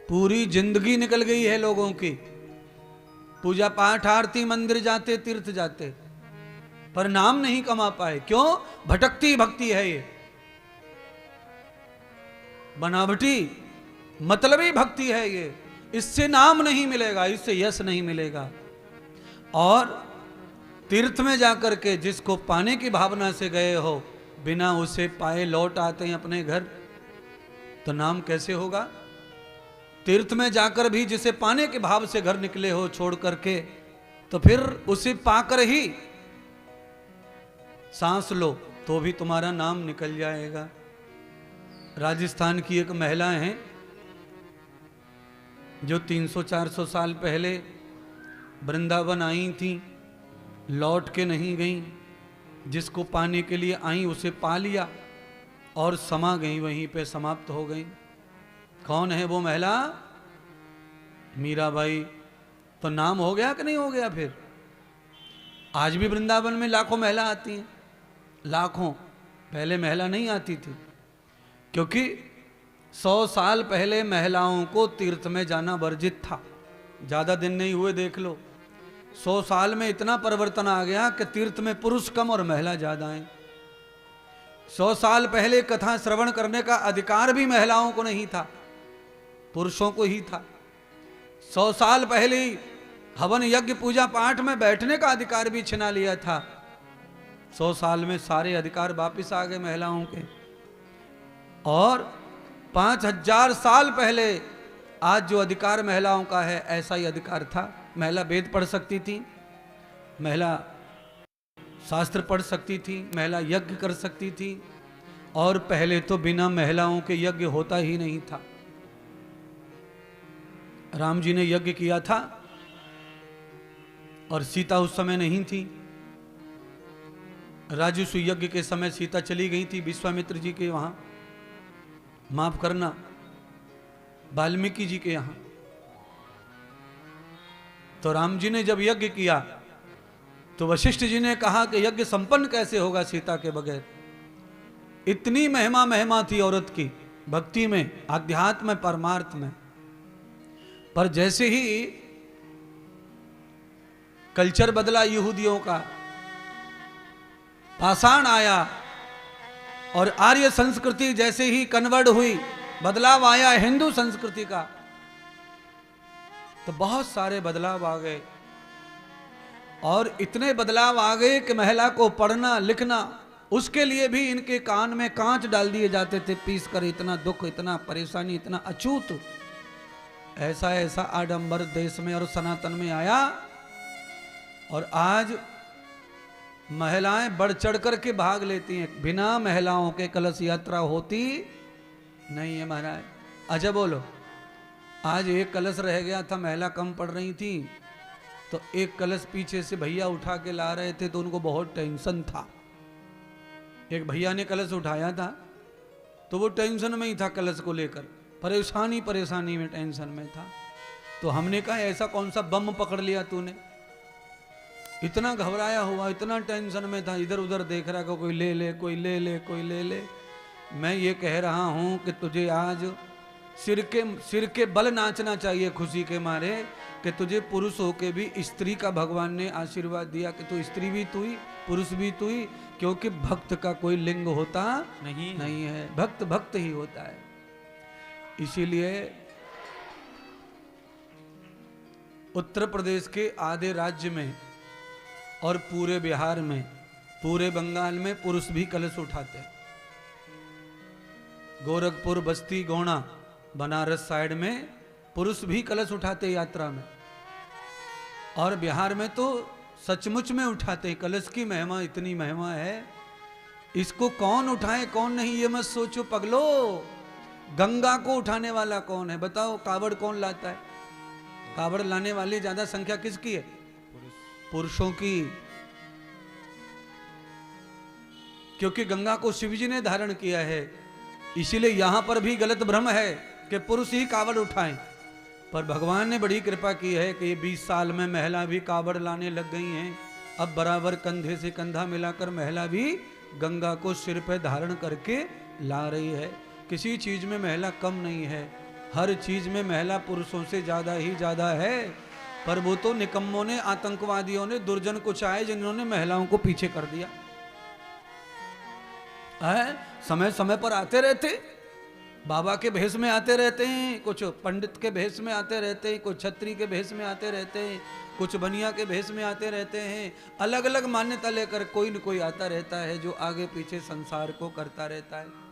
पूरी जिंदगी निकल गई है लोगों की, पूजा पाठ आरती मंदिर जाते तीर्थ जाते, पर नाम नहीं कमा पाए। क्यों? भटकती भक्ति है ये, बनावटी मतलबी भक्ति है ये। इससे नाम नहीं मिलेगा, इससे यश नहीं मिलेगा। और तीर्थ में जाकर के जिसको पाने की भावना से गए हो, बिना उसे पाए लौट आते हैं अपने घर, तो नाम कैसे होगा? तीर्थ में जाकर भी जिसे पाने के भाव से घर निकले हो छोड़ करके, तो फिर उसे पाकर ही सांस लो तो भी तुम्हारा नाम निकल जाएगा। राजस्थान की एक महिला है जो 300-400 साल पहले वृंदावन आई थी, लौट के नहीं गई। जिसको पाने के लिए आई उसे पा लिया और समा गई, वहीं पे समाप्त हो गई। कौन है वो महिला? मीराबाई। तो नाम हो गया कि नहीं हो गया? फिर आज भी वृंदावन में लाखों महिला आती हैं, लाखों। पहले महिला नहीं आती थी, क्योंकि 100 साल पहले महिलाओं को तीर्थ में जाना वर्जित था। ज्यादा दिन नहीं हुए, देख लो 100 साल में इतना परिवर्तन आ गया कि तीर्थ में पुरुष कम और महिला ज्यादा हैं। 100 साल पहले कथा श्रवण करने का अधिकार भी महिलाओं को नहीं था, पुरुषों को ही था। 100 साल पहले हवन यज्ञ पूजा पाठ में बैठने का अधिकार भी छिना लिया था। 100 साल में सारे अधिकार वापिस आ गए महिलाओं के। और 5000 साल पहले आज जो अधिकार महिलाओं का है, ऐसा ही अधिकार था। महिला वेद पढ़ सकती थी, महिला शास्त्र पढ़ सकती थी, महिला यज्ञ कर सकती थी। और पहले तो बिना महिलाओं के यज्ञ होता ही नहीं था। राम जी ने यज्ञ किया था और सीता उस समय नहीं थी। राजसूय यज्ञ के समय सीता चली गई थी विश्वामित्र जी के वहां, माफ करना, वाल्मीकि जी के यहां। तो राम जी ने जब यज्ञ किया तो वशिष्ठ जी ने कहा कि यज्ञ संपन्न कैसे होगा सीता के बगैर? इतनी महिमा थी औरत की भक्ति में, आध्यात्म में, परमार्थ में। पर जैसे ही कल्चर बदला यहूदियों का, पाषाण आया और आर्य संस्कृति जैसे ही कन्वर्ट हुई, बदलाव आया हिंदू संस्कृति का, तो बहुत सारे बदलाव आ गए। और इतने बदलाव आ गए कि महिला को पढ़ना लिखना, उसके लिए भी इनके कान में कांच डाल दिए जाते थे पीस कर। इतना दुख, इतना परेशानी, इतना अछूत, ऐसा ऐसा आडंबर देश में और सनातन में आया। और आज महिलाएं बढ़ चढ़ करके भाग लेती हैं। बिना महिलाओं के कलश यात्रा होती नहीं है महाराज। अच्छा बोलो, आज एक कलश रह गया था, महिला कम पड़ रही थी, तो एक कलश पीछे से भैया उठा के ला रहे थे, तो उनको बहुत टेंशन था। एक भैया ने कलश उठाया था, तो वो टेंशन में ही था, कलश को लेकर परेशानी में, टेंशन में था। तो हमने कहा ऐसा कौन सा बम पकड़ लिया तूने, इतना घबराया हुआ, इतना टेंशन में था, इधर उधर देख रहा कि कोई ले ले, कोई ले ले, कोई ले ले। मैं ये कह रहा हूं कि तुझे आज सिर के बल नाचना चाहिए खुशी के मारे कि तुझे पुरुष होके भी स्त्री का भगवान ने आशीर्वाद दिया कि तू स्त्री भी तू ही, पुरुष भी तू ही। क्योंकि भक्त का कोई लिंग होता नहीं है, भक्त भक्त ही होता है। इसीलिए उत्तर प्रदेश के आधे राज्य में और पूरे बिहार में, पूरे बंगाल में पुरुष भी कलश उठाते हैं। गोरखपुर, बस्ती, गोंडा, बनारस साइड में पुरुष भी कलश उठाते यात्रा में। और बिहार में तो सचमुच में उठाते हैं। कलश की महिमा, इतनी महिमा है, इसको कौन उठाए कौन नहीं ये मत सोचो पगलो। गंगा को उठाने वाला कौन है बताओ? कावड़ कौन लाता है? कावड़ लाने वाली ज्यादा संख्या किसकी है? पुरुषों की। क्योंकि गंगा को शिव जी ने धारण किया है, इसीलिए यहां पर भी गलत भ्रम है कि पुरुष ही कावड़ उठाएं। पर भगवान ने बड़ी कृपा की है कि ये 20 साल में महिला भी कावड़ लाने लग गई हैं। अब बराबर कंधे से कंधा मिलाकर महिला भी गंगा को सिर पर धारण करके ला रही है। किसी चीज में महिला कम नहीं है। हर चीज में महिला पुरुषों से ज्यादा ही ज्यादा है। पर वो तो निकम्मों ने, आतंकवादियों ने, दुर्जन कुछ आए जिन्होंने महिलाओं को पीछे कर दिया है। समय समय पर आते रहते, बाबा के भेष में आते रहते हैं, कुछ पंडित के भेष में आते रहते हैं, कुछ छत्री के भेष में आते रहते हैं, कुछ बनिया के भेष में आते रहते हैं। अलग अलग मान्यता लेकर कोई न कोई आता रहता है जो आगे पीछे संसार को करता रहता है।